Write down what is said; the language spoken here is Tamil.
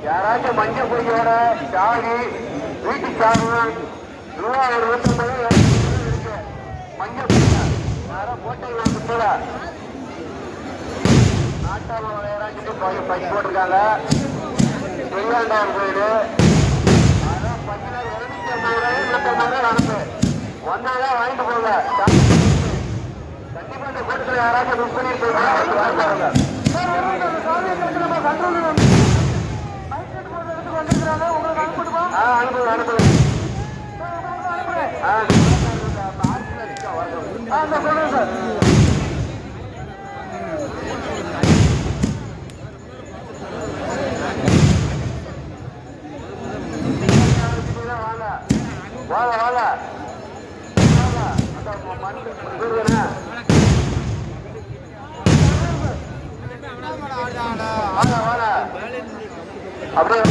யாராச்சும் மஞ்சள் பொய்யோட சாவி வீட்டு சாவி ரூபா ஒரு 29 இருக்கு. மஞ்சள் பொய்யா யாரோ போட்டை கூட நாட்டாள யாராச்சும் பைக் போட்டிருக்காங்க. வெள்ளாண்டார் கோயில் அதான் 250 அனுப்பு வந்தாதான் வாங்கிட்டு போங்க. கண்டிப்பா இந்த கூட்டத்தில் யாராச்சும் புக் பண்ணிருக்கீங்க வாங்க வாங்க அப்படியே